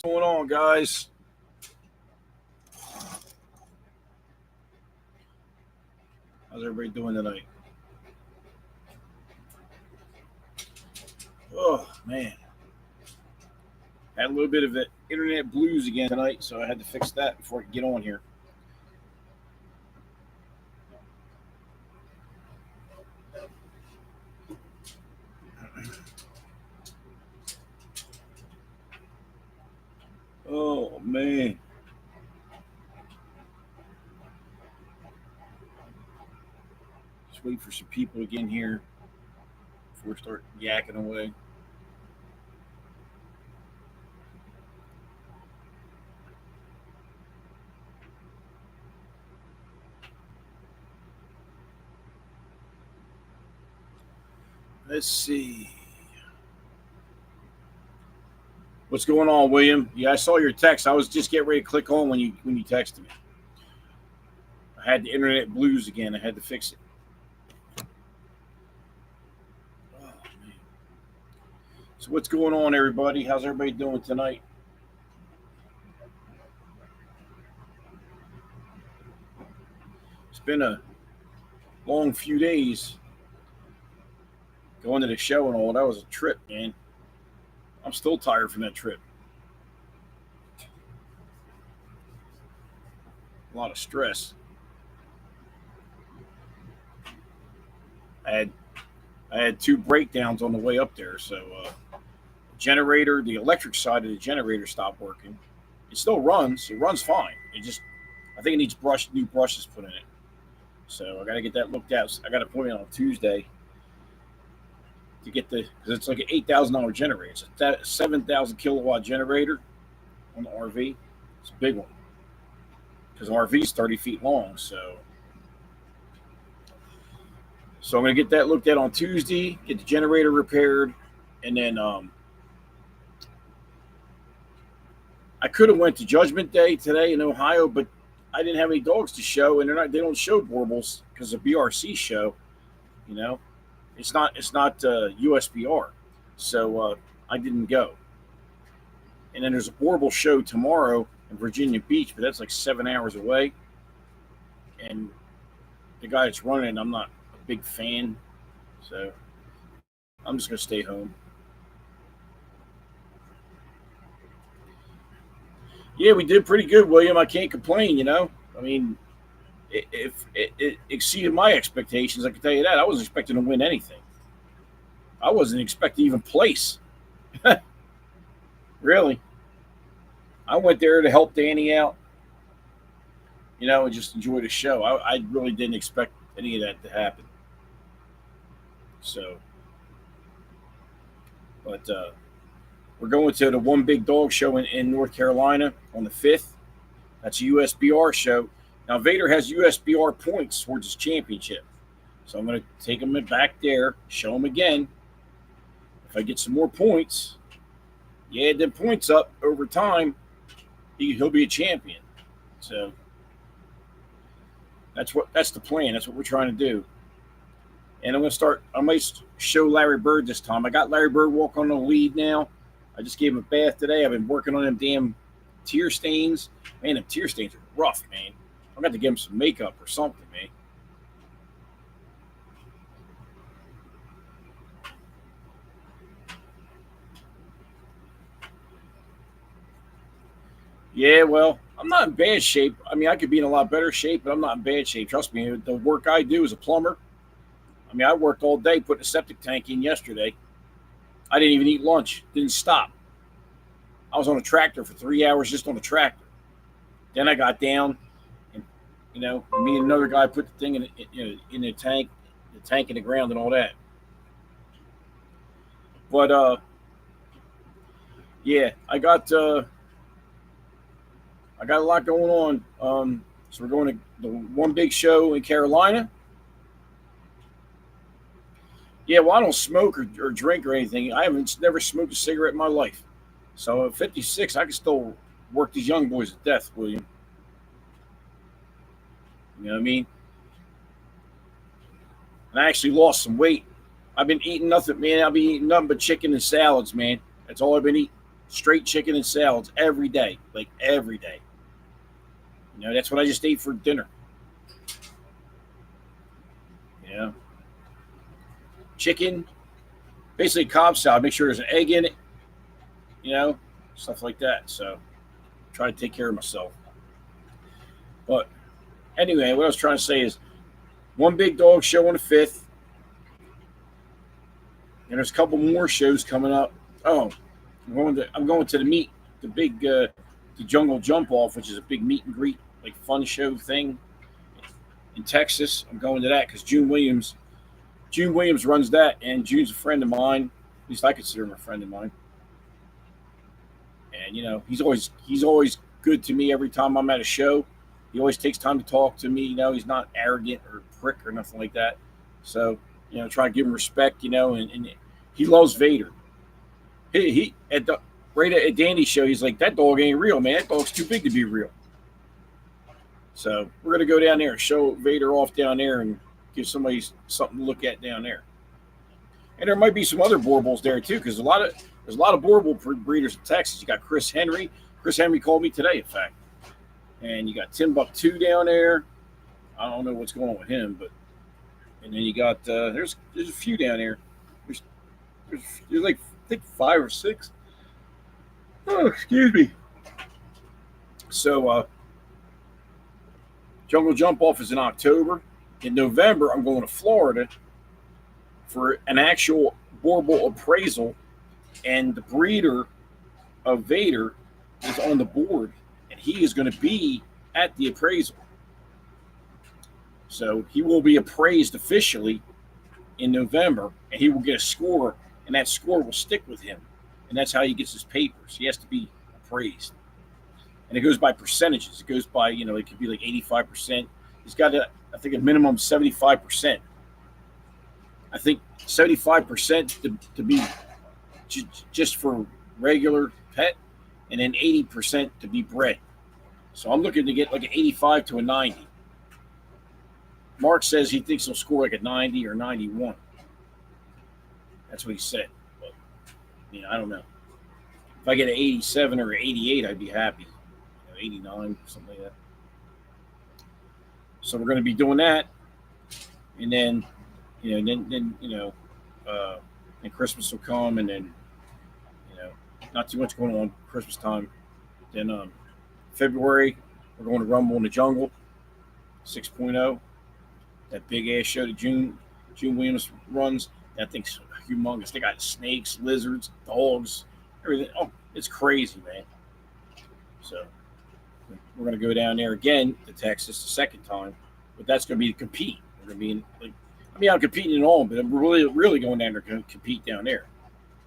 What's going on, guys? How's everybody doing tonight? Oh, man. Had a little bit of the internet blues again tonight, so I had to fix that before I could get on here. Oh, man. Just wait for some people to get in here before we start yakking away. Let's see. What's going on, William? Yeah, I saw your text. I was just getting ready to click on when you texted me. I had the internet blues again. I had to fix it. Oh, man. So what's going on, everybody? How's everybody doing tonight? It's been a long few days going to the show and all. That was a trip, man. I'm still tired from that trip. A lot of stress. I had I had two breakdowns on the way up there. So generator, the electric side of the generator stopped working. It still runs. It runs fine. I think it needs new brushes put in it. So I got to get that looked at. I got an appointment on Tuesday to get because it's like an $8,000 generator. It's a 7,000 kilowatt generator on the RV. It's a big one because the RV is 30 feet long. So I'm going to get that looked at on Tuesday, get the generator repaired, and then I could have went to Judgment Day today in Ohio, but I didn't have any dogs to show, and they don't show Borbles because of BRC show. You know, it's not USBR, so I didn't go. And then there's a Borble show tomorrow in Virginia Beach, but that's like 7 hours away. And the guy that's running it, I'm not a big fan, so I'm just gonna stay home. Yeah, we did pretty good, William. I can't complain. I mean, it exceeded my expectations. I can tell you that. I wasn't expecting to win anything. I wasn't expecting to even place. Really, I went there to help Danny out, and just enjoy the show. I really didn't expect any of that to happen. So, but we're going to the One Big Dog show in North Carolina on the 5th. That's a USBR show. Now, Vader has USBR points towards his championship. So I'm going to take him back there, show him again. If I get some more points, add them points up over time, he'll be a champion. So that's the plan. That's what we're trying to do. And I might show Larry Bird this time. I got Larry Bird walking on the lead now. I just gave him a bath today. I've been working on them damn tear stains. Man, them tear stains are rough, man. I've got to give him some makeup or something, man. Yeah, well, I'm not in bad shape. I mean, I could be in a lot better shape, but I'm not in bad shape. Trust me, the work I do as a plumber, I mean, I worked all day putting a septic tank in yesterday. I didn't even eat lunch. Didn't stop. I was on a tractor for 3 hours just on a tractor. Then I got down, and me and another guy put the thing in the tank in the ground and all that. But yeah, I got a lot going on. So we're going to the One Big Show in Carolina. Yeah, well, I don't smoke or drink or anything. I haven't never smoked a cigarette in my life. So at 56, I can still work these young boys to death, William. You know what I mean? And I actually lost some weight. I've been eating nothing, man. I've been eating nothing but chicken and salads, man. That's all I've been eating. straight chicken and salads every day, like every day. That's what I just ate for dinner. You know, chicken, basically Cobb salad. Make sure there's an egg in it. You know, stuff like that. So try to take care of myself. But anyway, what I was trying to say is one big dog show on the 5th, and there's a couple more shows coming up. Oh, I'm going to the big the Jungle Jump Off, which is a big meet and greet, like fun show thing in Texas. I'm going to that because June Williams runs that, and June's a friend of mine. At least I consider him a friend of mine. And he's always good to me every time I'm at a show. He always takes time to talk to me. He's not arrogant or prick or nothing like that. So try to give him respect. And he loves Vader. He right at Danny's show, he's like, that dog ain't real, man. That dog's too big to be real. So we're gonna go down there and show Vader off down there and give somebody something to look at down there. And there might be some other Borbles there too, because there's a lot of Borble breeders in Texas. You got Chris Henry. Chris Henry called me today, in fact. And you got Timbuktu down there. I don't know what's going on with him, and then you got there's a few down there. There's like I think 5 or 6. Oh, excuse me. So Jungle Jump Off is in October. In November, I'm going to Florida for an actual Borble appraisal, and the breeder of Vader is on the board, and he is going to be at the appraisal. So he will be appraised officially in November, and he will get a score, and that score will stick with him. And that's how he gets his papers. He has to be appraised. And it goes by percentages. It goes by, it could be like 85%. He's got, I think, a minimum of 75%. I think 75% to be just for regular pet, and then 80% to be bred. So I'm looking to get like an 85 to a 90. Mark says he thinks he'll score like a 90 or 91. That's what he said. But, I don't know. If I get an 87 or 88, I'd be happy. 89, something like that. So we're going to be doing that. And then, then Christmas will come, and then, not too much going on Christmas time. Then February, we're going to Rumble in the Jungle 6.0. That big ass show that June Williams runs. That thing's humongous. They got snakes, lizards, dogs, everything. Oh, it's crazy, man. So we're going to go down there again to Texas the second time, but that's going to be to compete. We're going to be I'm competing in all, but I'm really going down there to compete down there.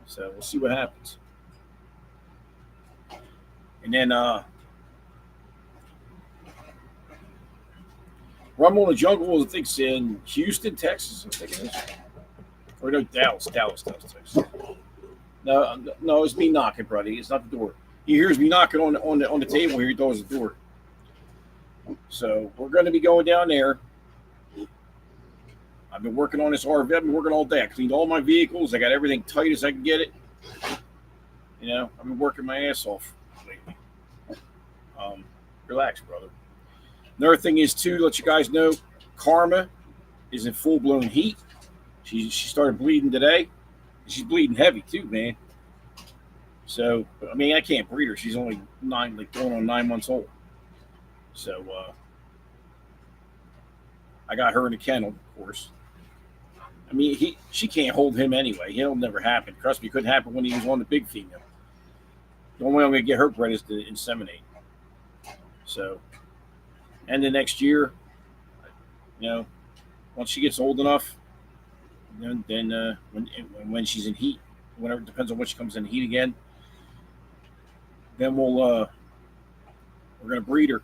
So we'll see what happens. And then Rumble in the Jungle, I think it's in Houston, Texas. I think it is. Or no, Dallas, Texas. No, it's me knocking, buddy. It's not the door. He hears me knocking on the table here. He doors the door. So we're going to be going down there. I've been working on this RV. I've been working all day. I cleaned all my vehicles. I got everything tight as I can get it. I've been working my ass off lately. Relax, brother. Another thing is, too, to let you guys know, Karma is in full-blown heat. She started bleeding today. She's bleeding heavy, too, man. So, I can't breed her. She's only going on 9 months old. So, I got her in the kennel, of course. She can't hold him anyway. It'll never happen. Trust me, it couldn't happen when he was on the big female. The only way I'm going to get her bred is to inseminate. So, and the next year, once she gets old enough, then when she's in heat, whenever, depends on when she comes in heat again, then we're gonna breed her.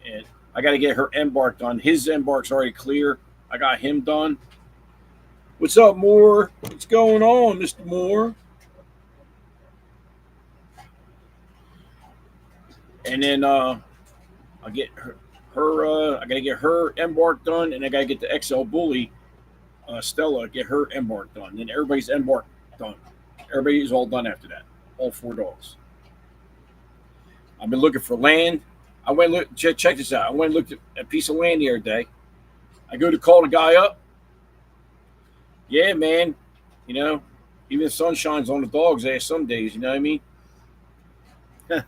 And I got to get her embark done. His embark's already clear. I got him done. What's up, Moore? What's going on, Mr. Moore? And then I'll get her. I gotta get her embark done, and I gotta get the XL bully Stella, get her embark done. Then everybody's embark done. Everybody's all done after that. All 4 dogs. I've been looking for land. I went look. Check this out. I went and looked at a piece of land the other day. I go to call the guy up. Yeah, man. You know, even the sun shines on the dog's ass some days. You know what I mean? But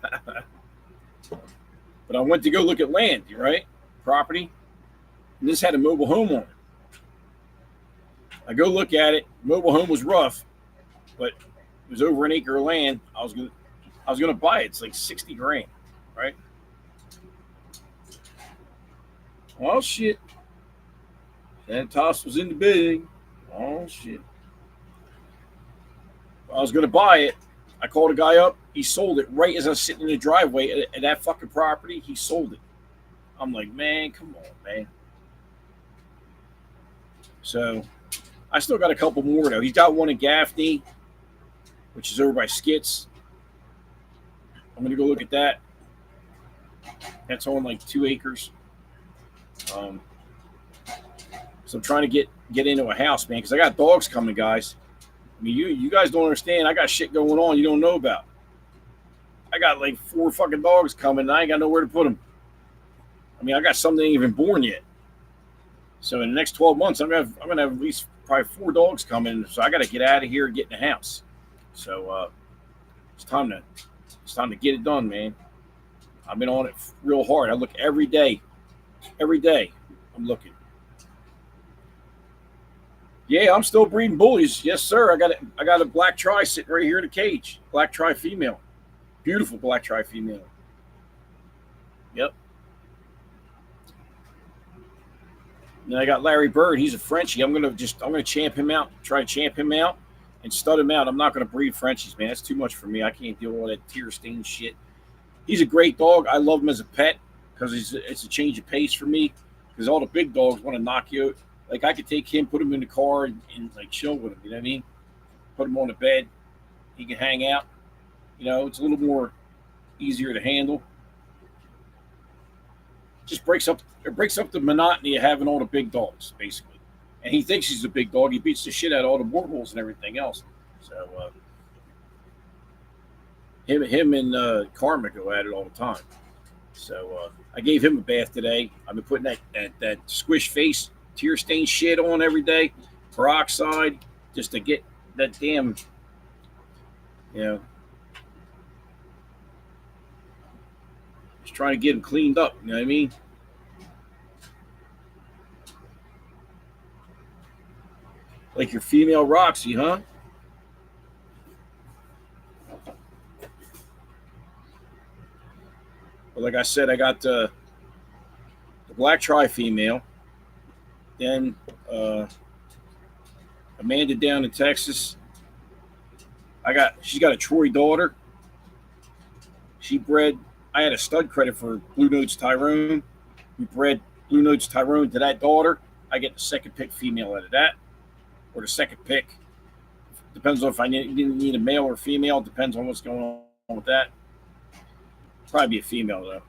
I went to go look at land, right? Property. And this had a mobile home on it. I go look at it. Mobile home was rough, but it was over an acre of land. I was gonna buy it. It's like 60 grand, right? Oh shit. That toss was in the building. Oh shit. I was gonna buy it. I called a guy up. He sold it right as I was sitting in the driveway at that fucking property. He sold it. I'm like, man, come on, man. So I still got a couple more though. He's got one in Gaffney, which is over by Skits. I'm gonna go look at that. That's on like 2 acres. So I'm trying to get into a house, man, because I got dogs coming, guys. I mean, you guys don't understand. I got shit going on you don't know about. I got like 4 fucking dogs coming, and I ain't got nowhere to put them. I mean, I got some that ain't even born yet. So in the next 12 months, I'm gonna have at least probably 4 dogs coming. So I got to get out of here and get in the house. So it's time to get it done, man. I've been on it real hard. I look every day. Every day, I'm looking. Yeah, I'm still breeding bullies. Yes, sir. I got a black tri sitting right here in the cage. Black tri female. Beautiful black tri female. Yep. And then I got Larry Bird. He's a Frenchie. I'm gonna champ him out. Try to champ him out and stud him out. I'm not gonna breed Frenchies, man. That's too much for me. I can't deal with all that tear stain shit. He's a great dog. I love him as a pet because it's a change of pace for me. Because all the big dogs want to knock you out. Like I could take him, put him in the car, and like chill with him. You know what I mean? Put him on the bed. He can hang out. You know, it's a little more easier to handle. Just breaks up the monotony of having all the big dogs, basically. And he thinks he's a big dog. He beats the shit out of all the mortals and everything else. So him and Karma go at it all the time. So I gave him a bath today. I've been putting that squish face tear stain shit on every day, peroxide, just to get that damn, you know, just trying to get him cleaned up. You know what I mean? Like your female Roxy, huh? But like I said, I got the black tri female. Then Amanda down in Texas. She's got a Troy daughter. She bred. I had a stud credit for Blue Notes Tyrone. We bred Blue Notes Tyrone to that daughter. I get the second pick female out of that, or the second pick. Depends on if I need a male or female. Depends on what's going on with that. Probably be a female though.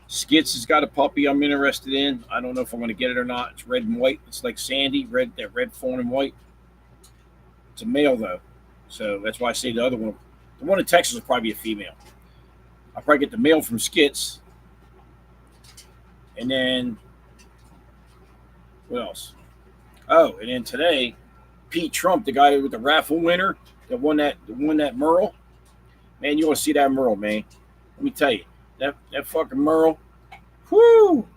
Skits has got a puppy I'm interested in. I don't know if I'm going to get it or not. It's red and white. It's like Sandy, that red fawn and white. It's a male though, so that's why I say the other one. The one in Texas will probably be a female. I'll probably get the male from Skits, and then what else? Oh, and then today, Pete Trump, the guy with the raffle winner, that won that Merle. Man, you want to see that Merle, man? Let me tell you, that fucking Merle. Whoo!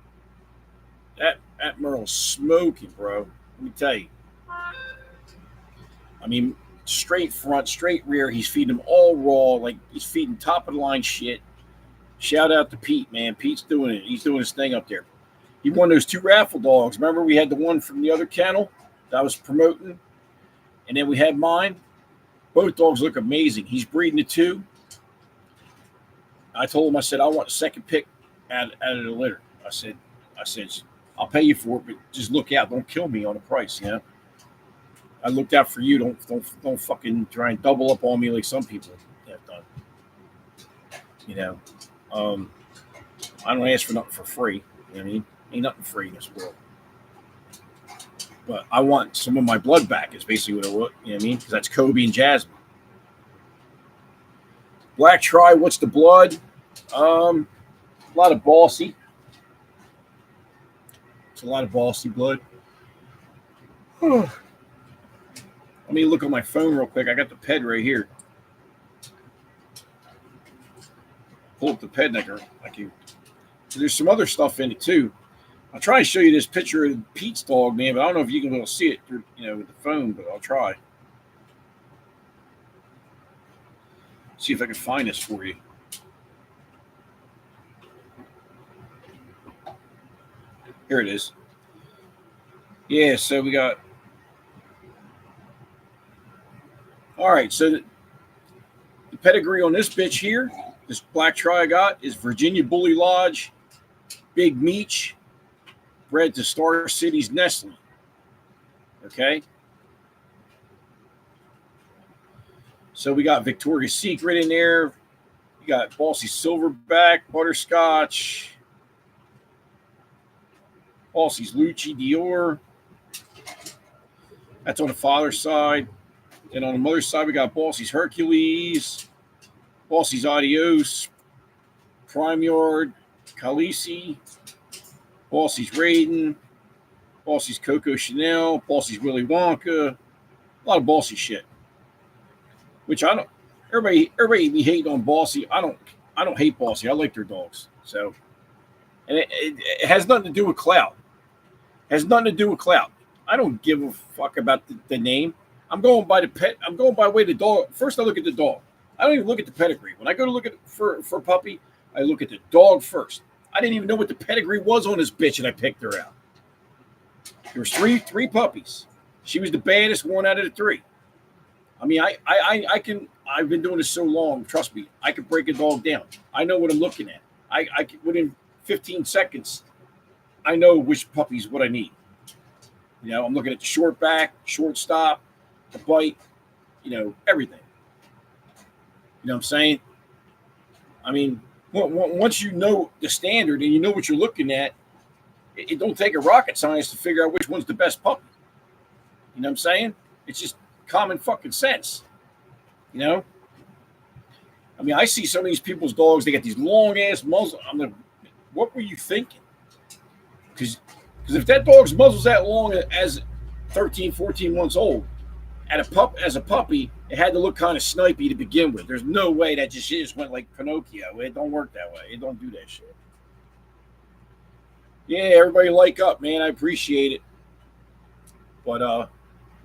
That Merle's smoking, bro. Let me tell you. I mean, straight front, straight rear. He's feeding them all raw. Like, he's feeding top of the line shit. Shout out to Pete, man. Pete's doing it. He's doing his thing up there. He won those 2 raffle dogs. Remember, we had the one from the other kennel that I was promoting? And then we had mine. Both dogs look amazing. He's breeding the 2. I told him, I said, I want the second pick out of the litter. I said, I'll pay you for it, but just look out. Don't kill me on the price, you know? I looked out for you. Don't fucking try and double up on me like some people have done. You know? I don't ask for nothing for free. You know what I mean? Ain't nothing free in this world. But I want some of my blood back. Is basically what it was. You know what I mean? Because that's Kobe and Jasmine. Black Tri. What's the blood? A lot of bossy. It's a lot of bossy blood. Let me look on my phone real quick. I got the ped right here. Pull up the ped like you. So there's some other stuff in it too. I'll try to show you this picture of Pete's dog, man, but I don't know if you can be able to see it through, with the phone, but I'll try. See if I can find this for you. Here it is. Yeah, so we got. All right, so the pedigree on this bitch here, this Black Tri I got, is Virginia Bully Lodge, Big Meech, bred to Star City's Nestle. Okay? So we got Victoria's Secret in there. You got Bossy Silverback, Butterscotch, Bossy's Lucci, Dior. That's on the father's side. And on the mother's side, we got Bossy's Hercules, Bossy's Adios, Prime Yard, Khaleesi, Bossy's Raiden, Bossy's Coco Chanel, Bossy's Willy Wonka. A lot of bossy shit. Which I don't. Everybody be hating on Bossy. I don't hate Bossy. I like their dogs. So, and it has nothing to do with clout. It has nothing to do with clout. I don't give a fuck about the name. I'm going by the pet. I'm going by way the dog. First, I look at the dog. I don't even look at the pedigree. When I go to look at for a puppy, I look at the dog first. I didn't even know what the pedigree was on this bitch, and I picked her out. There was three puppies. She was the baddest one out of the three. I mean, I can. I've been doing this so long. Trust me, I can break a dog down. I know what I'm looking at. I can, within 15 seconds, I know which puppy's what I need. I'm looking at the short back, short stop, the bite, everything. You know what I'm saying? I mean, once you know the standard and you know what you're looking at, it don't take a rocket science to figure out which one's the best puppy. You know what I'm saying? It's just common fucking sense. I mean, I see some of these people's dogs, they got these long-ass muzzles. I'm like, what were you thinking? Because if that dog's muzzle's that long as 13, 14 months old, as a puppy, it had to look kind of snipey to begin with. There's no way that shit just went like Pinocchio. It don't work that way. It don't do that shit. Yeah, everybody like up, man. I appreciate it. But,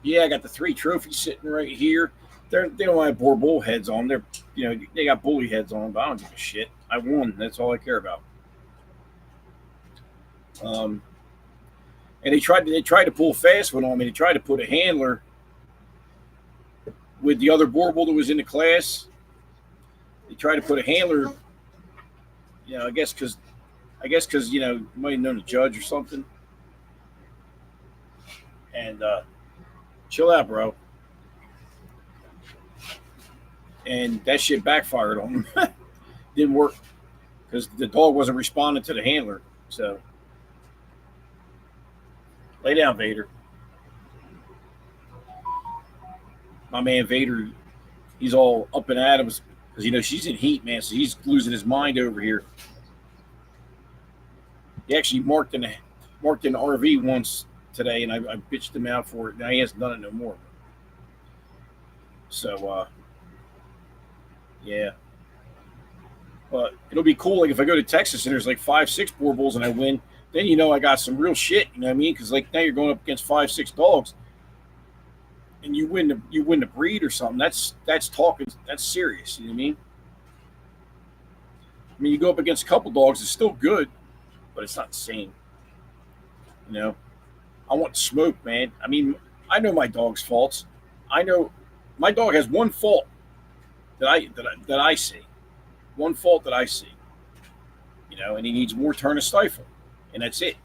yeah, I got the 3 trophies sitting right here. They don't have bull heads on. They got bully heads on, but I don't give a shit. I won. That's all I care about. And they tried to pull fast one on me. They tried to put a handler with the other boar bull that was in the class. They tried to put a handler. I guess because you might have known the judge or something. And chill out, bro. And that shit backfired on him. Didn't work because the dog wasn't responding to the handler. So lay down, Vader. My man Vader, he's all up in atoms because she's in heat, man. So he's losing his mind over here. He actually marked in the RV once today, and I bitched him out for it. Now he hasn't done it no more. So, yeah. But it'll be cool. Like if I go to Texas and there's like 5-6 boar bulls and I win, then I got some real shit. You know what I mean? Because like now you're going up against 5-6 dogs, and you win the breed or something. That's talking. That's serious. You know what I mean? I mean, you go up against a couple dogs, it's still good, but it's not the same. I want smoke, man. I mean, I know my dog's faults. I know my dog has one fault that I see. One fault that I see. And he needs more turn of stifle. And that's it.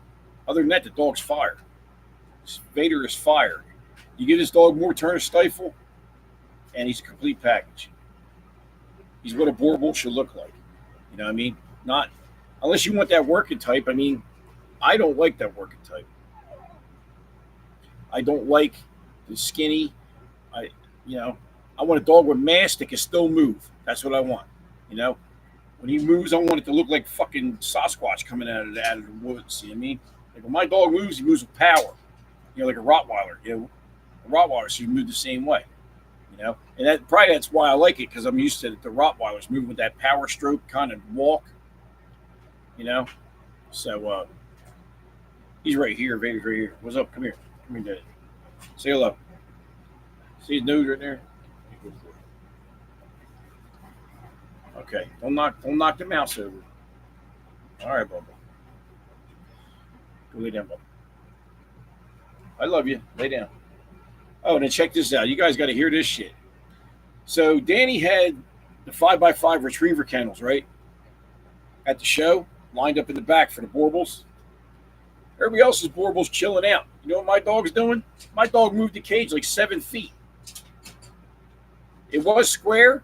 Other than that, the dog's fire. Vader is fire. You give this dog more turn of stifle, and he's a complete package. He's what a boar bull should look like. You know what I mean? Not unless you want that working type. I mean, I don't like that working type. I don't like the skinny. I, you know, I want a dog with mass that can still move. That's what I want. You know, when he moves, I want it to look like fucking Sasquatch coming out of the woods. You know what I mean? Like when my dog moves, he moves with power. You know, like a Rottweiler. You know, a Rottweiler should move the same way. You know, and that's why I like it because I'm used to the Rottweilers moving with that power stroke kind of walk. You know, so he's right here. Vader's right here. What's up? Come here. Come here, Daddy. Say hello. See his nose right there. Okay, don't knock the mouse over. All right, Bubba. Go lay down, Bubba. I love you. Lay down. Oh, and then check this out. You guys got to hear this shit. So Danny had the 5x5 retriever kennels, right? At the show, lined up in the back for the Borbles. Everybody else's Borbles chilling out. You know what my dog's doing? My dog moved the cage like 7 feet. It was square.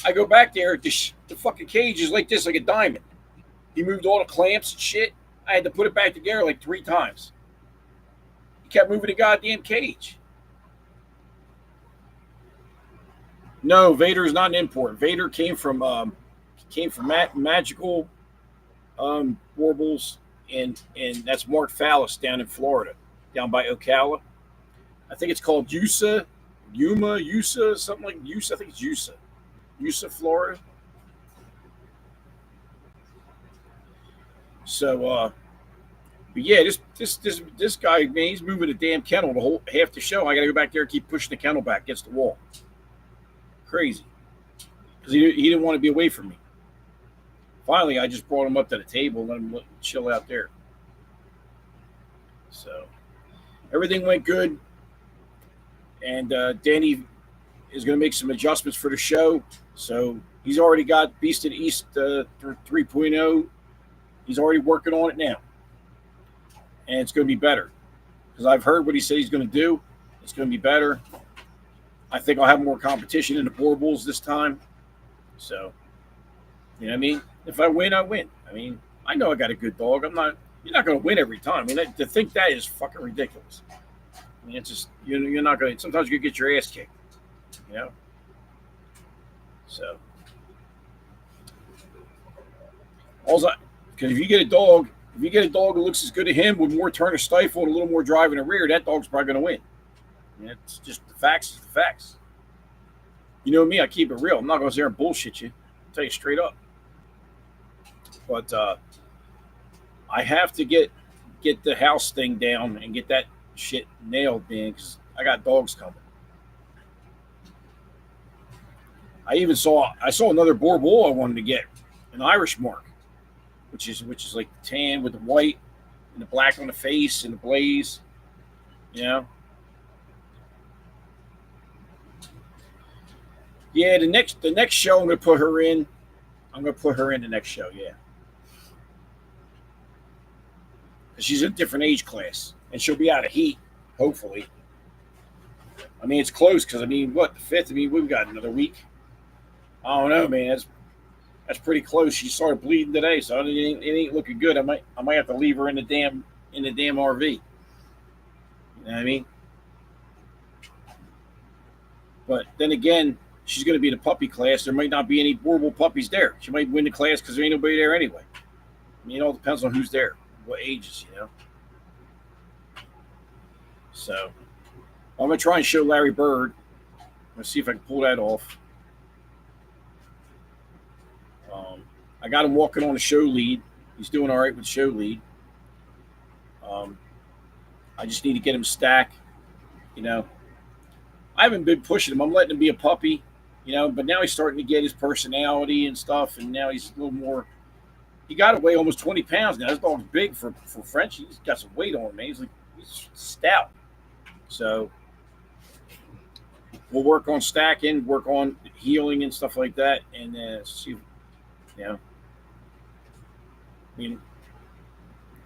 I go back there. The fucking cage is like this, like a diamond. He moved all the clamps and shit. I had to put it back together like 3 times. He kept moving the goddamn cage. No, Vader is not an import. Vader came from Magical Warbles, and that's Mark Fallis down in Florida, down by Ocala. I think it's called USA, something like USA. I think it's USA, Florida. So, but yeah, this guy, man, he's moving a damn kennel the whole half the show. I got to go back there and keep pushing the kennel back against the wall. Crazy, because he didn't want to be away from me. Finally, I just brought him up to the table and let him chill out there. So everything went good, and Danny is going to make some adjustments for the show. So he's already got Beast of the East 3.0. He's already working on it now, and it's going to be better because I've heard what he said he's going to do. It's going to be better. I think I'll have more competition in the Borbles this time. So, you know what I mean? If I win, I win. I mean, I know I got a good dog. You're not going to win every time. I mean, to think that is fucking ridiculous. I mean, it's just, you're not going to, sometimes you get your ass kicked, you know? So, because if you get a dog that looks as good as him with more turn of stifle and a little more drive in the rear, that dog's probably going to win. I mean, it's just the facts is the facts. You know me, I keep it real. I'm not going to sit there and bullshit you. I'll tell you straight up. But I have to get the house thing down and get that shit nailed, man, because I got dogs coming. I saw another Borbol I wanted to get, an Irish mark, which is like the tan with the white and the black on the face and the blaze, you know. Yeah, the next show I'm gonna put her in. I'm gonna put her in the next show. Yeah, she's in a different age class, and she'll be out of heat, hopefully. I mean, it's close because the 5th. I mean, we've got another week. I don't know, man. That's pretty close. She started bleeding today, so it ain't looking good. I might have to leave her in the damn RV. You know what I mean? But then again, she's going to be in the puppy class. There might not be any Borble puppies there. She might win the class because there ain't nobody there anyway. I mean, it all depends on who's there, what ages, you know. So I'm going to try and show Larry Bird. Let's see if I can pull that off. I got him walking on the show lead. He's doing all right with show lead. I just need to get him stacked, you know. I haven't been pushing him. I'm letting him be a puppy, you know, but now he's starting to get his personality and stuff, and now he's a little more. He got to weigh almost 20 pounds now. This dog's big for French. He's got some weight on him, man. He's stout. So we'll work on stacking, work on healing and stuff like that, and see, you know. I mean,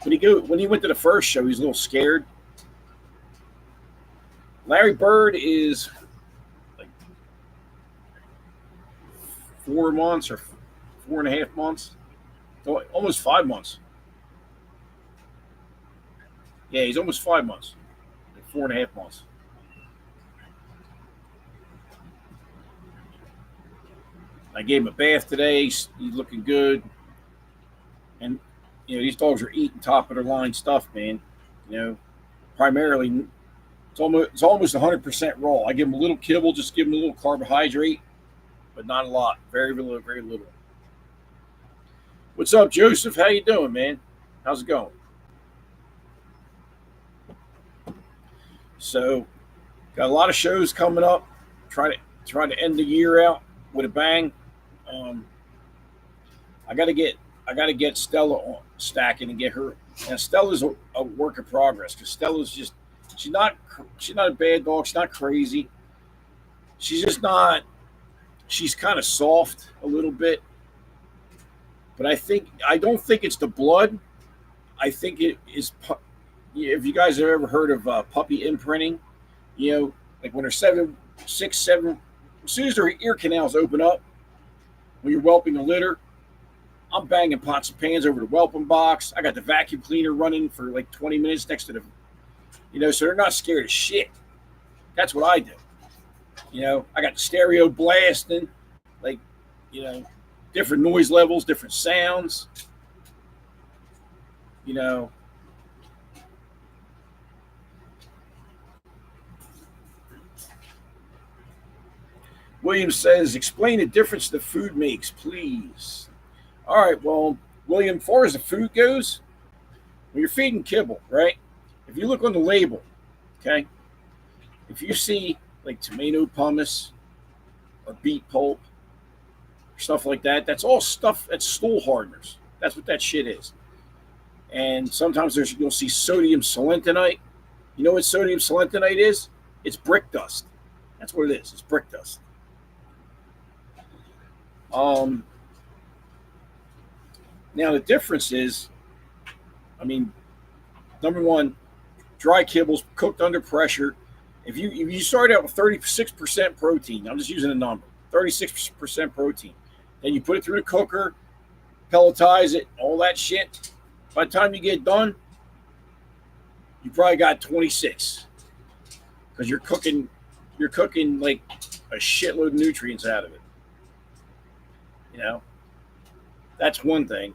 when he went to the first show, he was a little scared. Larry Bird is like 4 months or 4.5 months, almost 5 months. Yeah, he's almost 5 months. 4.5 months. I gave him a bath today. He's looking good. And these dogs are eating top of their line stuff, man. You know, primarily it's almost 100% raw. I give them a little kibble, just give them a little carbohydrate, but not a lot. Very little, very little. What's up, Joseph? How you doing, man? How's it going? So, got a lot of shows coming up. Try to end the year out with a bang. Um, I gotta get Stella on stacking and get her. And Stella's a work in progress because Stella's just she's not a bad dog. She's not crazy. She's just not. She's kind of soft a little bit, but I don't think it's the blood. I think it is. If you guys have ever heard of puppy imprinting, like when they're 7, 6, 7, as soon as their ear canals open up, when you're whelping a litter, I'm banging pots and pans over the whelping box. I got the vacuum cleaner running for like 20 minutes next to so they're not scared of shit. That's what I do. I got the stereo blasting, like, different noise levels, different sounds. You know, William says, explain the difference the food makes, please. All right, well, William, as far as the food goes, when you're feeding kibble, right? If you look on the label, okay, if you see like tomato pumice or beet pulp, stuff like that, that's all stuff that's stool hardeners. That's what that shit is. And sometimes you'll see sodium selentonite. You know what sodium selentonite is? It's brick dust. That's what it is. It's brick dust. Now the difference is, number one, dry kibbles cooked under pressure. If you start out with 36% protein, I'm just using a number, 36% protein, then you put it through the cooker, pelletize it, all that shit. By the time you get done, you probably got 26 because you're cooking like a shitload of nutrients out of it. That's one thing.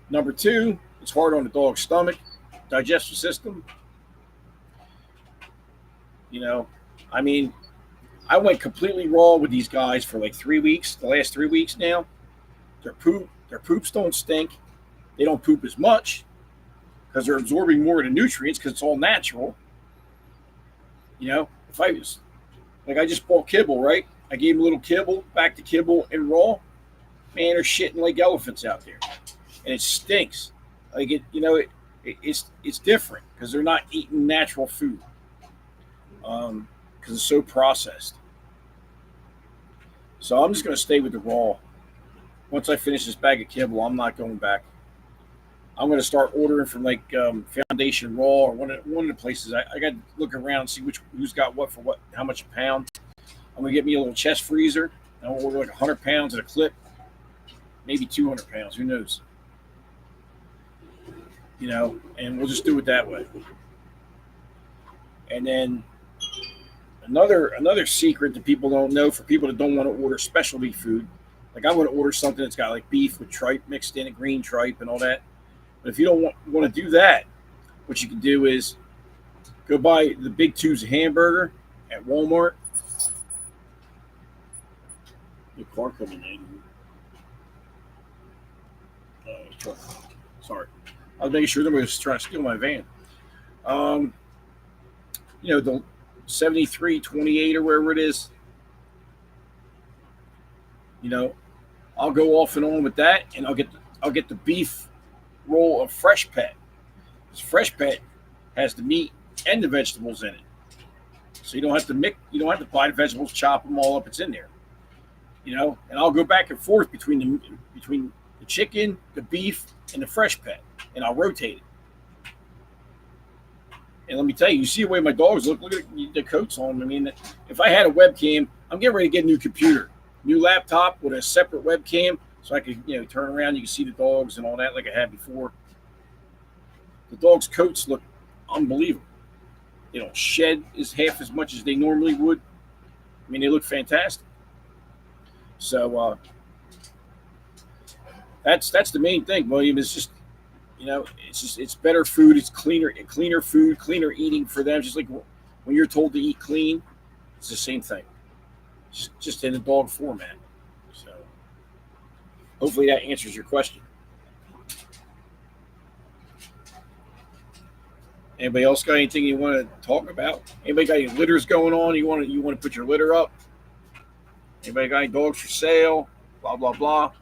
Number two, it's hard on the dog's stomach, digestive system. I went completely raw with these guys for like 3 weeks. The last 3 weeks now, their poops don't stink. They don't poop as much because they're absorbing more of the nutrients because it's all natural. If I was like, I just bought kibble, right? I gave them a little kibble, back to kibble and raw. Man, they're shitting like elephants out there, and it stinks. Like it's different because they're not eating natural food because it's so processed. So I'm just going to stay with the raw. Once I finish this bag of kibble, I'm not going back. I'm going to start ordering from like Foundation Raw or one of the places. I got to look around and see who's got what for what, how much a pound. I'm going to get me a little chest freezer. I'll order like 100 pounds at a clip, maybe 200 pounds. Who knows? And we'll just do it that way. And then another secret that people don't know, for people that don't want to order specialty food, like I want to order something that's got like beef with tripe mixed in it, green tripe and all that. But if you don't want to do that, what you can do is go buy the big tubes of hamburger at Walmart. The car coming in. Sorry. I was making sure nobody was trying to steal my van. The 7328 or wherever it is. I'll go off and on with that, and I'll get the beef roll of Fresh Pet. This Fresh Pet has the meat and the vegetables in it, so you don't have to buy the vegetables, chop them all up. It's in there. And I'll go back and forth between the chicken, the beef, and the Fresh Pet, and I'll rotate it. And let me tell you, you see the way my dogs look. Look at the coats on them. If I had a webcam, I'm getting ready to get a new computer, new laptop with a separate webcam, so I could, turn around. You can see the dogs and all that, like I had before. The dogs' coats look unbelievable. They don't shed as half as much as they normally would. I mean, they look fantastic. So that's the main thing, William. Is just it's better food. It's cleaner food, cleaner eating for them. Just like when you're told to eat clean, it's the same thing, just in a dog format. So hopefully that answers your question. Anybody else got anything you want to talk about? Anybody got any litters going on? You want to put your litter up? Anybody got any dogs for sale? Blah blah blah.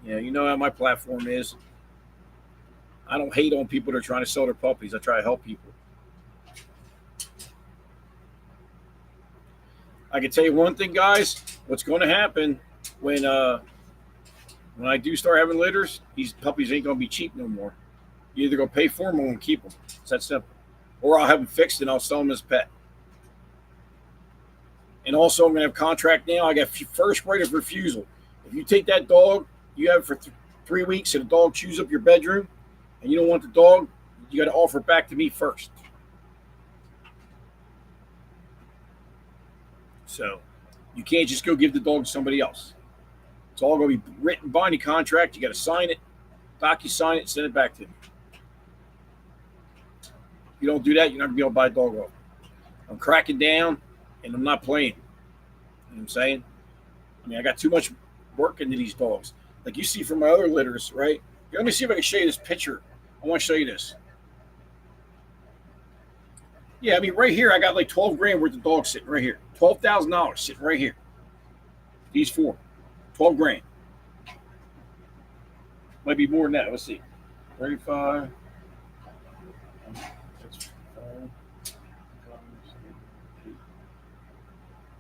Yeah, you know how my platform is. I don't hate on people that are trying to sell their puppies. I try to help people. I can tell you one thing, guys. What's going to happen when I do start having litters? These puppies ain't going to be cheap no more. You're either going to pay for them or I'm going to keep them. It's that simple. Or I'll have them fixed and I'll sell them as a pet. And also, I'm going to have a contract now. I got first right of refusal. If you take that dog, you have it for 3 weeks, and the dog chews up your bedroom, and you don't want the dog, you got to offer it back to me first. So you can't just go give the dog to somebody else. It's all going to be written binding contract. You got to sign it, docu-sign it, send it back to me. If you don't do that, you're not going to be able to buy a dog off. I'm cracking down, and I'm not playing. You know what I'm saying? I mean, I got too much work into these dogs. Like you see from my other litters, right? Let me see if I can show you this picture. I want to show you this. Yeah, I mean, right here, I got like 12 grand worth of dogs sitting right here. $12,000 sitting right here. These four. 12 grand. Might be more than that. Let's see. 35.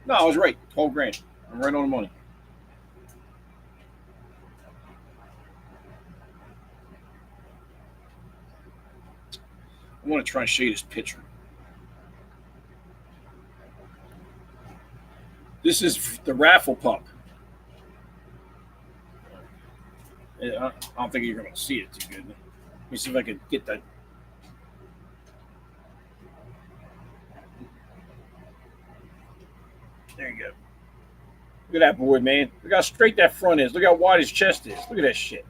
No, I was right. 12 grand. I'm right on the money. I want to try and show you this picture. This is the raffle pup. I don't think you're going to see it too good. Let me see if I can get that. There you go. Look at that boy, man. Look how straight that front is. Look how wide his chest is. Look at that shit.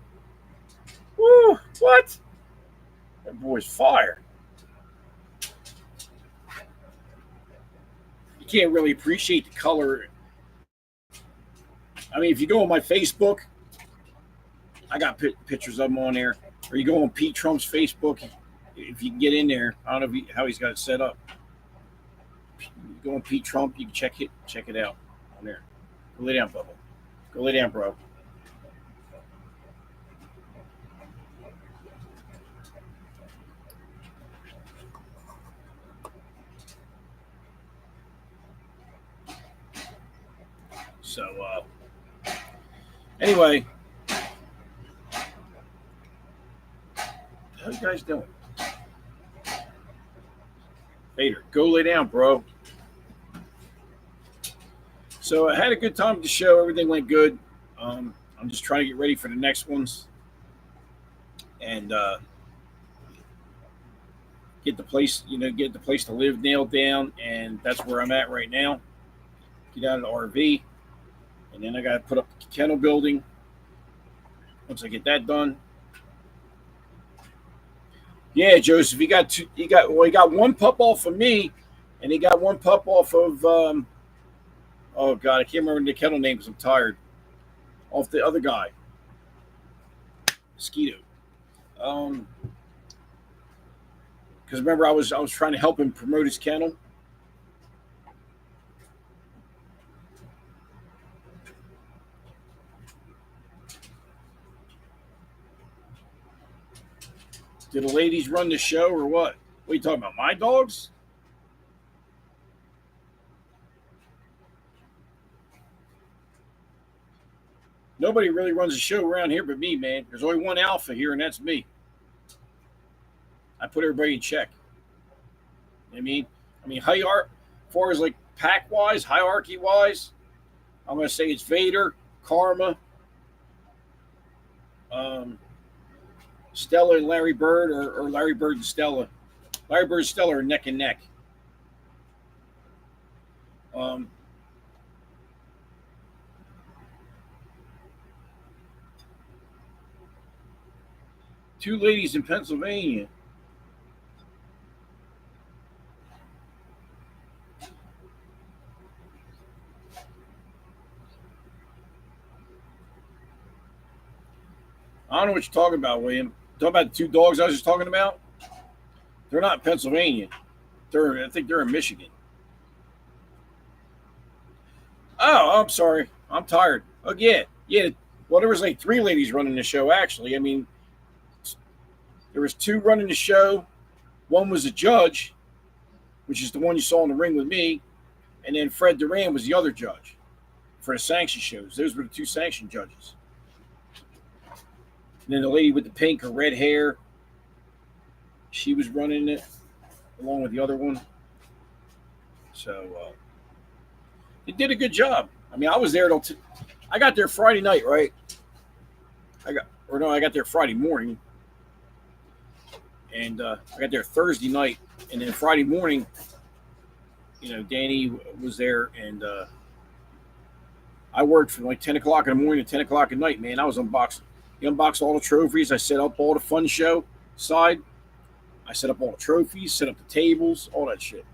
Woo! What? That boy's fire. You can't really appreciate the color. I mean, if you go on my Facebook, I got pictures of him on there. Or you go on Pete Trump's Facebook, if you can get in there. I don't know how he's got it set up. You go on Pete Trump, you can check it out on there. Go lay down, Bubba. Go lay down, bro. So, anyway, how you guys doing? Vader, go lay down, bro. So I had a good time at the show. Everything went good. I'm just trying to get ready for the next ones and get the place to live nailed down. And that's where I'm at right now. Get out of the RV, and then I got to put up the kennel building. Once I get that done, yeah, Joseph, he got one pup off of me, and he got one pup off of oh God, I can't remember the kennel name because I'm tired. Off the other guy, Mosquito. Because remember, I was trying to help him promote his kennel. Did the ladies run the show or what? What are you talking about? My dogs? Nobody really runs a show around here but me, man. There's only one alpha here, and that's me. I put everybody in check. You know what I mean, as far as like pack-wise, hierarchy-wise, I'm going to say it's Vader, Karma, Stella and Larry Bird, or Larry Bird and Stella. Larry Bird and Stella are neck and neck. Um, Two ladies in Pennsylvania. I don't know what you're talking about, William. Talking about the two dogs I was just talking about? They're not in Pennsylvania. I think they're in Michigan. Oh, I'm sorry. I'm tired. Oh, yeah. Yeah. Well, there was like three ladies running the show, actually. I mean, there was two running the show. One was a judge, which is the one you saw in the ring with me. And then Fred Duran was the other judge for the sanction shows. Those were the two sanction judges. And then the lady with the pink or red hair, she was running it along with the other one. So they did a good job. I mean, I was there till I got there Friday night, right? I got there Friday morning, and I got there Thursday night, and then Friday morning, Danny was there, and I worked from like 10 o'clock in the morning to 10 o'clock at night. Man, I was unboxing. He unboxed all the trophies. I set up all the fun show side. I set up all the trophies, set up the tables, all that shit.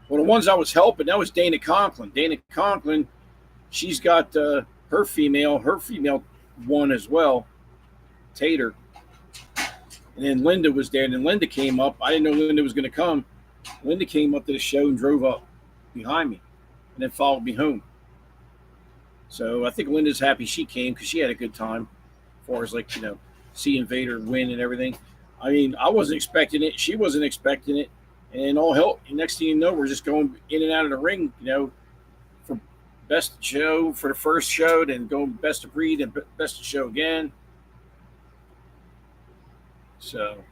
Well, the ones I was helping, that was Dana Conklin. Dana Conklin, she's got her female. Her female won as well, Tater. And then Linda was there. And then Linda came up. I didn't know Linda was going to come. Linda came up to the show and drove up behind me and then followed me home. So I think Linda's happy she came because she had a good time as far as like, seeing Vader win and everything. I mean, I wasn't expecting it. She wasn't expecting it. And all hell, next thing you know, we're just going in and out of the ring, for best show for the first show, then going best of breed and best of show again. So,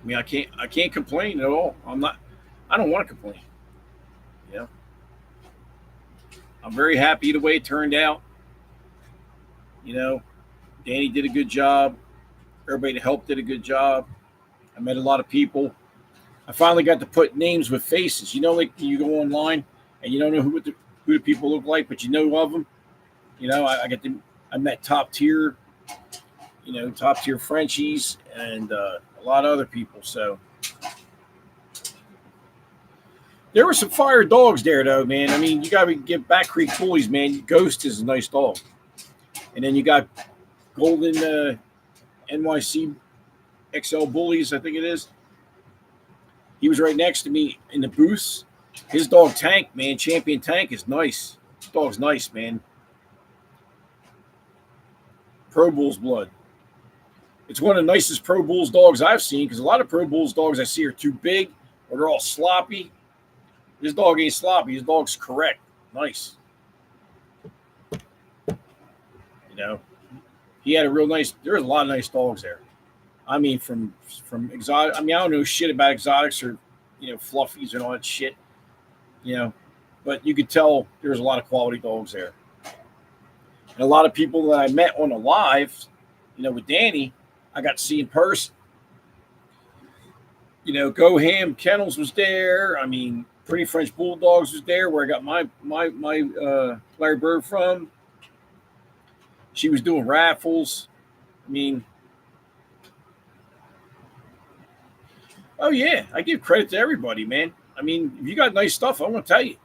I mean, I can't complain at all. I don't want to complain. You know, I'm very happy the way it turned out. You know, Danny did a good job. Everybody that helped did a good job. I met a lot of people. I finally got to put names with faces. Like you go online and you don't know who the people look like, but you know of them. I met top tier Frenchies and a lot of other people. So there were some fire dogs there, though, man. I mean, you got to give Back Creek Bullies, man. Ghost is a nice dog, and then you got Golden NYC XL Bullies, I think it is. He was right next to me in the booth. His dog Tank, man, Champion Tank is nice. This dog's nice, man. Pro Bulls blood. It's one of the nicest Pro Bulls dogs I've seen because a lot of Pro Bulls dogs I see are too big or they're all sloppy. This dog ain't sloppy. His dog's correct. Nice. He had a real nice. There was a lot of nice dogs there. I mean, from exotic. I mean, I don't know shit about exotics or fluffies and all that shit. But you could tell there was a lot of quality dogs there, and a lot of people that I met on the live, with Danny, I got to see in person. Go Ham Kennels was there. I mean, Pretty French Bulldogs was there, where I got my Larry Bird from. She was doing raffles. I mean, oh yeah, I give credit to everybody, man. I mean, if you got nice stuff, I'm gonna tell you.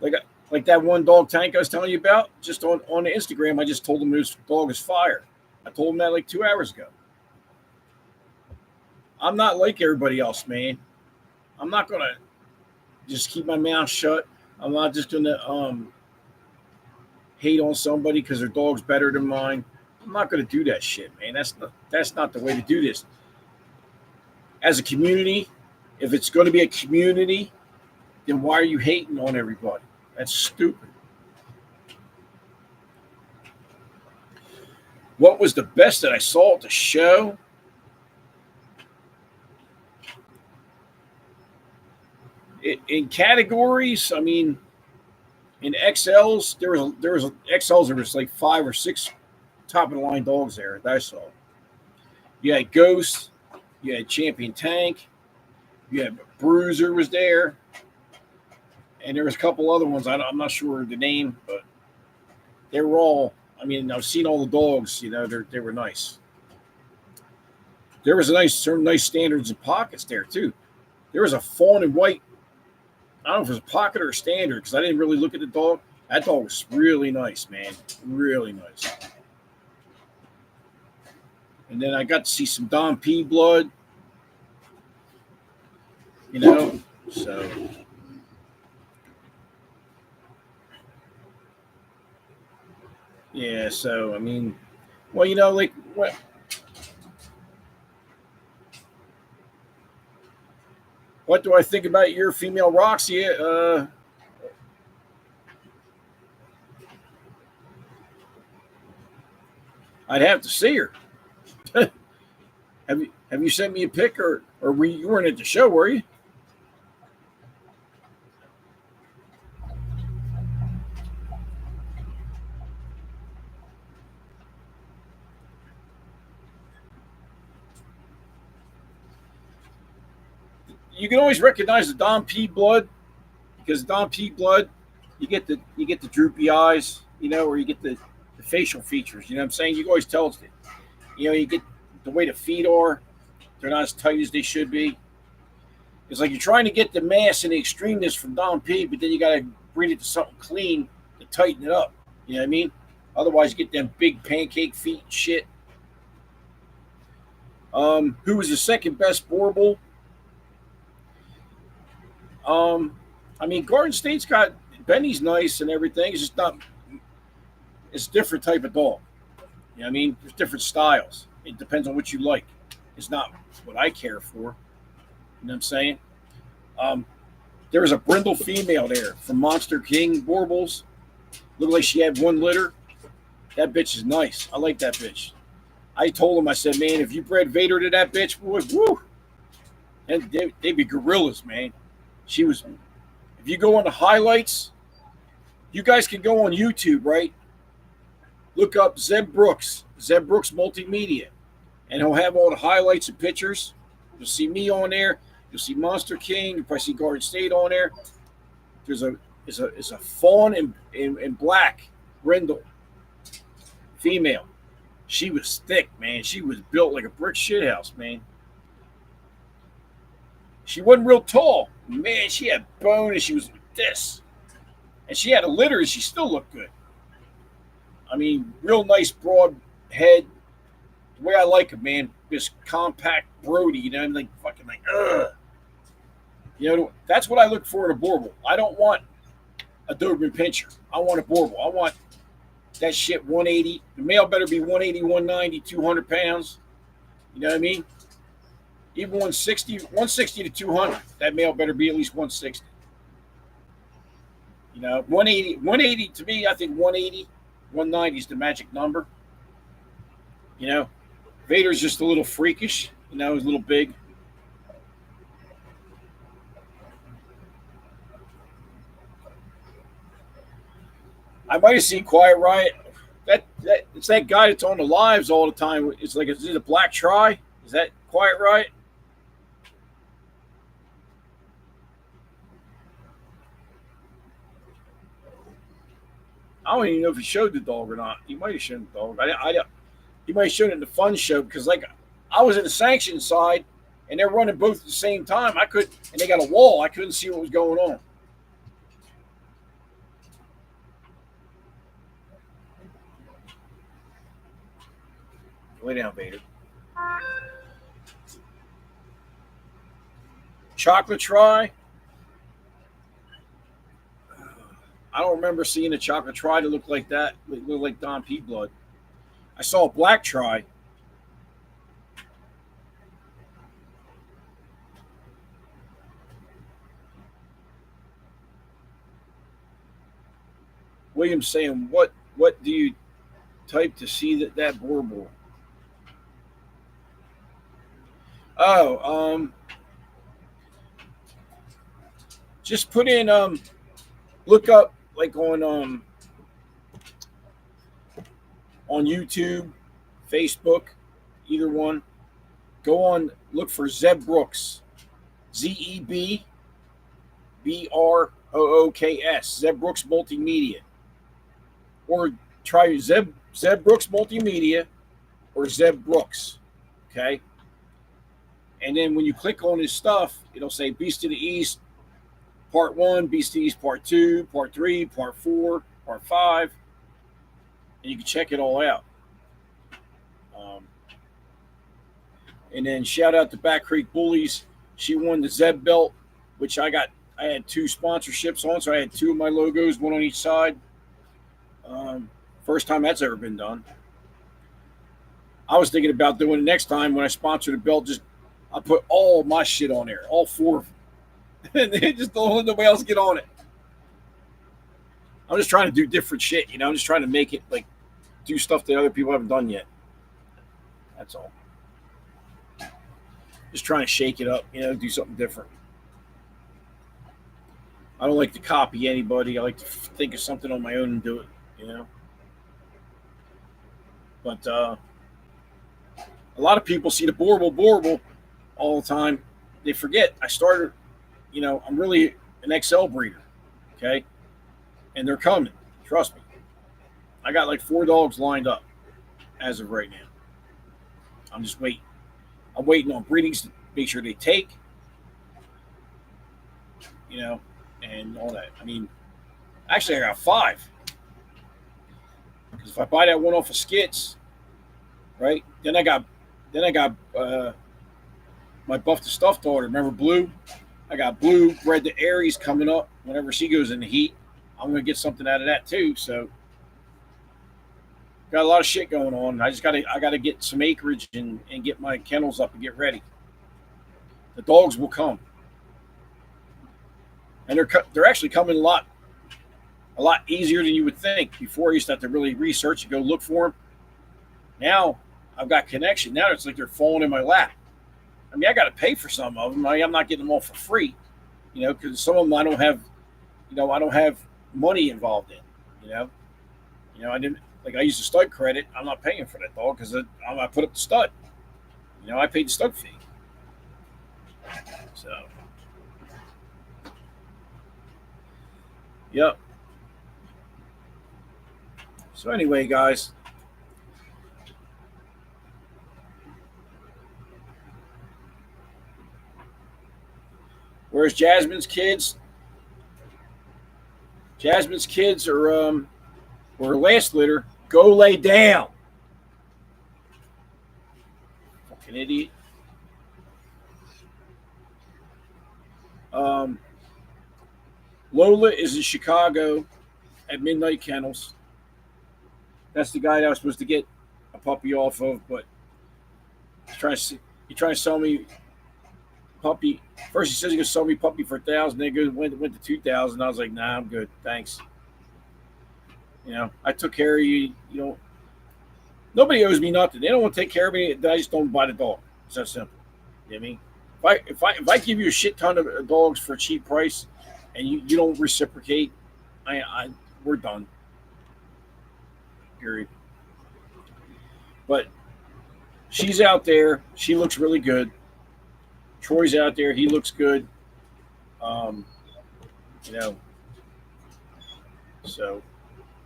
Like that one dog Tank I was telling you about, just on the Instagram, I just told him this dog is fire. I told him that like 2 hours ago. I'm not like everybody else, man. I'm not gonna just keep my mouth shut. I'm not just gonna hate on somebody because their dog's better than mine. I'm not gonna do that shit, man. That's not the way to do this. As a community, if it's going to be a community, then why are you hating on everybody? That's stupid. What was the best that I saw at the show? In categories, I mean, In XLs, there was XLs. There was like 5 or 6 top of the line dogs there that I saw. You had Ghost, you had Champion Tank, you had Bruiser was there, and there was a couple other ones. I'm not sure the name, but they were all. I mean, I've seen all the dogs. They were nice. There was some nice standards and pockets there too. There was a fawn and white. I don't know if it was a pocket or a standard because I didn't really look at the dog. That dog was really nice, man. Really nice. And then I got to see some Don P blood. So yeah. So I mean, well, like what do I think about your female Roxy? I'd have to see her. Have you sent me a pic or you weren't at the show, were you? You can always recognize the Don P blood because Don P blood, you get the droopy eyes, or you get the facial features. You know what I'm saying? You can always tell you get the way the feet are. They're not as tight as they should be. It's like you're trying to get the mass and the extremeness from Don P, but then you got to bring it to something clean to tighten it up. You know what I mean? Otherwise, you get them big pancake feet and shit. Who was the second best Borble? I mean, Garden State's got Benny's nice and everything. It's just not. It's a different type of dog. You know what I mean? There's different styles. It depends on what you like. It's not what I care for. You know what I'm saying? There was a brindle female there from Monster King Borbles. Looked like she had 1 litter. That bitch is nice. I like that bitch. I told him, I said, man, if you bred Vader to that bitch, boy, woo, and they'd be gorillas, man. She was. If you go on the highlights, you guys can go on YouTube, right? Look up Zeb Brooks Multimedia, and he'll have all the highlights and pictures. You'll see me on there. You'll see Monster King. You'll probably see Garden State on there. There's a fawn in black brindle female. She was thick, man. She was built like a brick shithouse, man. She wasn't real tall. Man, she had bone and she was like this. And she had a litter and she still looked good. I mean, real nice broad head. The way I like it, man. This compact Brody, I'm like fucking like, ugh. That's what I look for in a Borble. I don't want a Doberman Pinscher. I want a Borble. I want that shit 180. The male better be 180, 190, 200 pounds. You know what I mean? Even 160 to 200. That male better be at least 160. 180 to me, I think 180, 190 is the magic number. Vader's just a little freakish. He's a little big. I might have seen Quiet Riot. That it's that guy that's on the lives all the time. It's like, is it a black try? Is that Quiet Riot? I don't even know if he showed the dog or not. He might have shown the dog. He might have shown it in the fun show because, like, I was in the sanction side and they're running both at the same time. And they got a wall. I couldn't see what was going on. Lay down, Vader. Chocolate try. I don't remember seeing a chocolate try to look like that. Look like Don P blood. I saw a black try. William's saying, what do you type to see that Borble? Oh, just put in look up like on YouTube, Facebook, either one. Go on, look for Zeb Brooks, ZEBBROOKS, Zeb Brooks Multimedia, or try Zeb Brooks Multimedia or Zeb Brooks. Okay, and then when you click on his stuff, it'll say Beast of the East Part 1, Beast of the East Part 2, Part 3, Part 4, Part 5, and you can check it all out. Um, and then shout out to Back Creek Bullies. She won the Zeb belt, which I got. I had two sponsorships on, so I had two of my logos, one on each side. Um, First time that's ever been done. I was thinking about doing it next time when I sponsor the belt. Just I put all my shit on there, all four of them, and they just don't let nobody else get on it. I'm just trying to do different shit, you know. I'm just trying to make it like do stuff that other people haven't done yet. That's all. Just trying to shake it up, you know, do something different. I don't like to copy anybody. I like to think of something on my own and do it, you know. But a lot of people see the borable all the time. They forget I started, you know, I'm really an XL breeder, okay? And they're coming. Trust me. I got like 4 dogs lined up as of right now. I'm just waiting. I'm waiting on breedings to make sure they take, you know, and all that. I mean, actually, I got 5. Because if I buy that one off of Skits, right? Then I got my Buff the Stuff daughter. Remember Blue? I got Blue bred to Aries coming up. Whenever she goes in the heat, I'm gonna get something out of that too. So got a lot of shit going on. I gotta get some acreage and get my kennels up and get ready. The dogs will come, and they're actually coming a lot easier than you would think. Before I used to have to really research and go look for them. Now I've got connection. Now it's like they're falling in my lap. I mean, I got to pay for some of them. I'm not getting them all for free, you know, because some of them I don't have, you know, I don't have money involved in, you know. I didn't like I used a stud credit. I'm not paying for that dog because I put up the stud. You know, I paid the stud fee. So, yep. So anyway, guys, where's Jasmine's kids? Jasmine's kids were last litter. Go lay down, fucking idiot. Um, Lola is in Chicago at Midnight Kennels. That's the guy that I was supposed to get a puppy off of, but he's trying to sell me puppy. First he says he's gonna sell me puppy for 1,000. Then it went to 2,000. I was like, nah, I'm good, thanks. You know, I took care of you. You know, nobody owes me nothing. They don't want to take care of me. I just don't buy the dog. It's that simple. You know what I mean? If I give you a shit ton of dogs for a cheap price, and you don't reciprocate, we're done. Period. But she's out there. She looks really good. Troy's out there. He looks good. Um, you know, so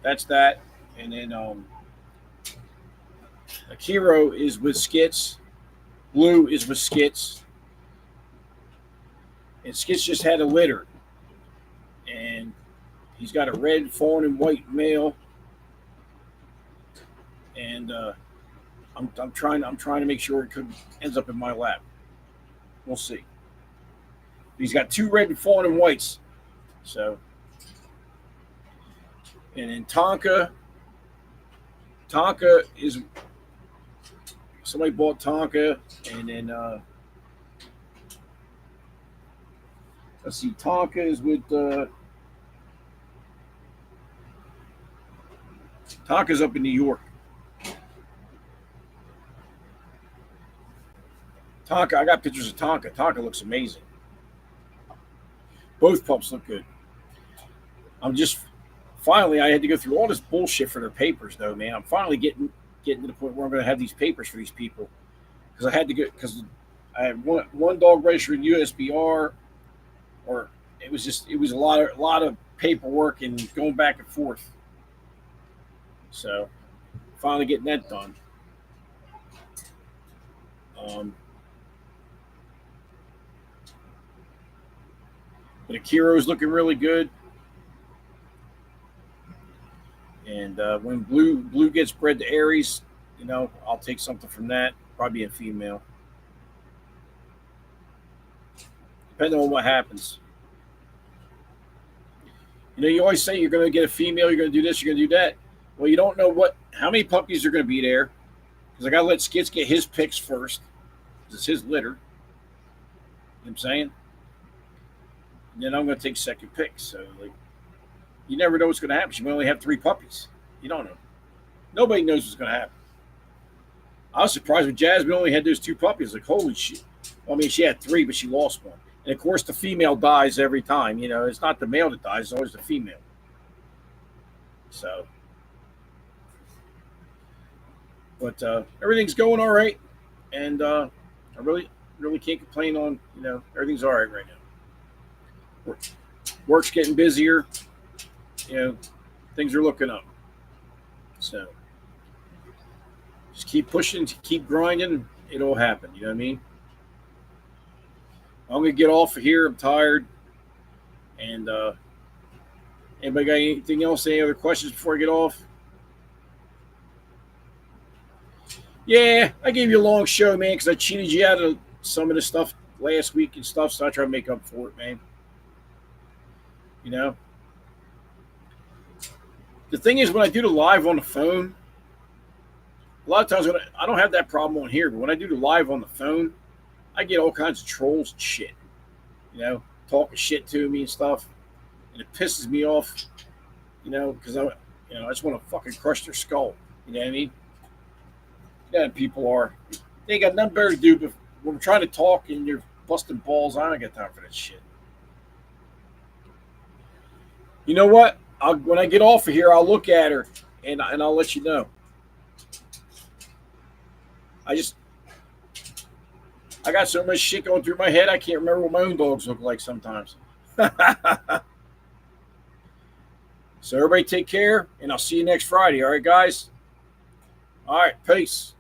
that's that. And then Akiro is with Skits. Blue is with Skits. And Skits just had a litter. And he's got a red, fawn, and white male. And I'm trying to make sure it ends up in my lap. We'll see. He's got 2 red and fawn and whites. So, and then Tonka is somebody bought Tonka, and then let's see, Tonka is with Tonka's up in New York. Tonka, I got pictures of Tonka. Tonka looks amazing. Both pups look good. I'm just Finally, I had to go through all this bullshit for their papers, though, man. I'm finally getting to the point where I'm going to have these papers for these people because I had to get because I had one dog registered USBR, or it was a lot of paperwork and going back and forth. So finally getting that done. Um, but Akiro's looking really good. And when blue gets bred to Aries, I'll take something from that. Probably a female, depending on what happens. You always say you're going to get a female, you're going to do this, you're going to do that. Well, you don't know how many puppies are going to be there because I got to let Skits get his picks first because it's his litter. You know what I'm saying? And then I'm going to take second picks. So, you never know what's going to happen. She may only have 3 puppies. You don't know. Nobody knows what's going to happen. I was surprised when Jasmine only had those 2 puppies. Like, holy shit. Well, I mean, she had 3, but she lost one. And of course, the female dies every time. It's not the male that dies; it's always the female. So, but everything's going all right, and I really can't complain on. Everything's all right now. Work's getting busier. Things are looking up. So, just keep pushing, keep grinding. It'll happen. You know what I mean? I'm gonna get off of here. I'm tired. And anybody got anything else? Any other questions before I get off? Yeah, I gave you a long show, man, because I cheated you out of some of the stuff last week and stuff. So I try to make up for it, man. The thing is, when I do the live on the phone, a lot of times I don't have that problem on here, but when I do the live on the phone, I get all kinds of trolls and shit, talking shit to me and stuff, and it pisses me off, because I just want to fucking crush their skull. You know what I mean? People they ain't got nothing better to do, but when I'm trying to talk and you're busting balls, I don't got time for that shit. You know what? When I get off of here, I'll look at her and I'll let you know. I got so much shit going through my head, I can't remember what my own dogs look like sometimes. So everybody take care, and I'll see you next Friday. All right, guys? All right, peace.